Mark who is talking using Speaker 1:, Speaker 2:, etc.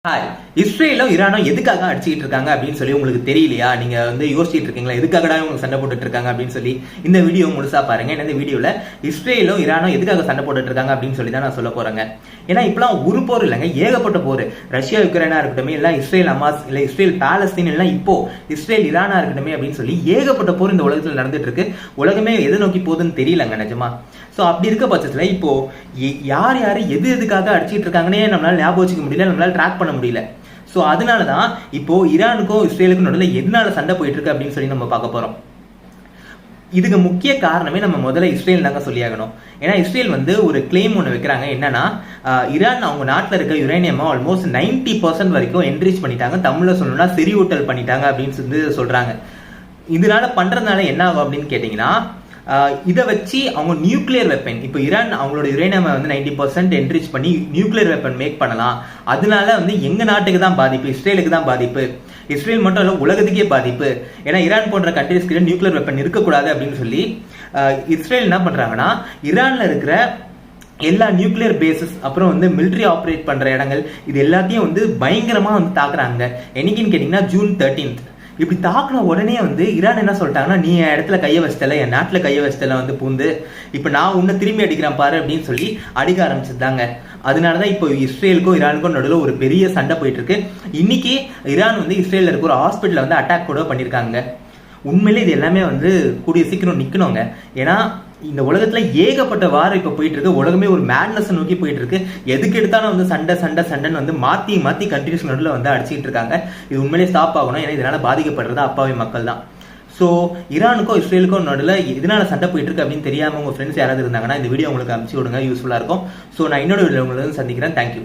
Speaker 1: Hi. இஸ்ரேலும் ஈரானும் எதுக்காக அடிச்சுக்கிட்டு இருக்காங்க அப்படின்னு சொல்லி உங்களுக்கு தெரியலையா? நீங்க யோசிச்சுட்டு இருக்கீங்களா எதுக்காகடா இவங்க சண்டை போட்டுட்டு இருக்காங்க அப்படின்னு சொல்லி? இந்த வீடியோ முழுசா பாருங்க. இந்த வீடியோல இஸ்ரேலும் ஈரானும் எதுக்காக சண்டை போட்டுட்டு இருக்காங்க அப்படின்னு சொல்லி தான் நான் சொல்ல போறேங்க. ஏன்னா இப்பெல்லாம் ஒரு போர் இல்லைங்க, ஏகப்பட்ட போர். ரஷ்யா யுக்ரைனா இருக்கட்டும், இல்ல இஸ்ரேல் ஹமாஸ், இல்ல இஸ்ரேல் பாலஸ்தீன், இல்ல இப்போ இஸ்ரேல் ஈரானா இருக்கட்டும் அப்படின்னு சொல்லி ஏகப்பட்ட போர் இந்த உலகத்தில் நடந்துட்டு இருக்கு. உலகமே எதை நோக்கி போகுதுன்னு தெரியலங்க நிஜமா. ஸோ அப்படி இருக்க பட்சத்துல இப்போ யார் எதுக்காக அடிச்சுட்டு இருக்காங்கன்னே நம்மளால ஞாபகம் வச்சுக்க முடியல, நம்மளால ட்ராக் பண்ண முடியல. ஸோ அதனாலதான் இப்போ ஈரானுக்கும் இஸ்ரேலுக்கும் நடுவில் எதனால சண்டை போயிட்டு இருக்கு அப்படின்னு சொல்லி நம்ம பார்க்க போறோம். இதுக்கு முக்கிய காரணமே நம்ம முதல்ல இஸ்ரேல் தாங்க சொல்லியாகணும். ஏன்னா இஸ்ரேல் ஒரு கிளைம் ஒன்று வைக்கிறாங்க. என்னன்னா, ஈரான் அவங்க நாட்டில் இருக்க யுரேனியமா ஆல்மோஸ்ட் 90% வரைக்கும் என்ரிச் பண்ணிட்டாங்க, தமிழ்ல சொல்லணும்னா செறிவூட்டல் பண்ணிட்டாங்க அப்படின்னு சொல்லி சொல்றாங்க. இதனால பண்றதுனால என்ன ஆகும் அப்படின்னு கேட்டீங்கன்னா, இதை வச்சு அவங்க நியூக்ளியர் வெப்பன், இப்போ ஈரான் அவங்களோட யுரேனியம் 90% என்ரிச் பண்ணி நியூக்ளியர் வெப்பன் மேக் பண்ணலாம். அதனால எங்க நாட்டுக்கு தான் பாதிப்பு, இஸ்ரேலுக்கு தான் பாதிப்பு. இஸ்ரேல் மட்டும் இல்ல, உலகத்துக்கே பாதிப்பு. ஏன்னா ஈரான் போன்ற கண்ட்ரீஸ்க்கு நியூக்ளியர் வெப்பன் இருக்கக்கூடாது அப்படின்னு சொல்லி இஸ்ரேல் என்ன பண்றாங்கன்னா, ஈரான்ல இருக்கிற எல்லா நியூக்ளியர் பேசஸ், அப்புறம் மிலிட்டரி ஆப்ரேட் பண்ற இடங்கள், இது எல்லாத்தையும் பயங்கரமா தாக்குறாங்க. என்னைக்குன்னு கேட்டீங்கன்னா ஜூன் 13. இப்படி தாக்குன உடனே ஈரான் என்ன சொல்லிட்டாங்கன்னா, நீ என் இடத்துல கைய வச்சிட்டல, என் நாட்டுல கைய வச்சிட்டல பூந்து, இப்ப நான் உன்னை திரும்பி அடிக்கிறேன் பாரு அப்படின்னு சொல்லி அடிக்க ஆரம்பிச்சிருந்தாங்க. அதனாலதான் இப்போ இஸ்ரேலுக்கும் ஈரானுக்கும் நடுவில் ஒரு பெரிய சண்டை போயிட்டு இருக்கு. இன்னைக்கு ஈரான் இஸ்ரேல்ல இருக்க ஒரு ஹாஸ்பிட்டல் அட்டாக் கூட பண்ணிருக்காங்க. உண்மையிலே இது எல்லாமே கூடிய சீக்கிரம் நிக்கணுங்க. ஏன்னா இந்த உலகத்துல ஏகப்பட்ட வாரம் இப்ப போயிட்டு இருக்கு. உலகமே ஒரு மேட்னஸ் நோக்கி போயிட்டு இருக்கு. எதுக்கு எடுத்தாலும் சண்டைன்னு மாத்தி கண்ட்ரிஸ் நடுவில் அடிச்சுட்டு இருக்காங்க. இது உண்மையிலே ஸ்டாப் ஆகணும். ஏன்னா இதனால பாதிக்கப்படுறது அப்பாவி மக்கள் தான். ஸோ ஈரானுக்கும் இஸ்ரேலுக்கும் நடுவில் இதனால சண்டை போயிட்டு இருக்கு அப்படின்னு தெரியாம உங்க ஃப்ரெண்ட்ஸ் யாராவது இருந்தாங்கன்னா இந்த வீடியோ உங்களுக்கு அனுப்பிச்சு விடுங்க, யூஸ்ஃபுல்லா இருக்கும். ஸோ நான் இன்னொரு வீடியோ உங்களுக்கு சந்திக்கிறேன். தேங்க்யூ.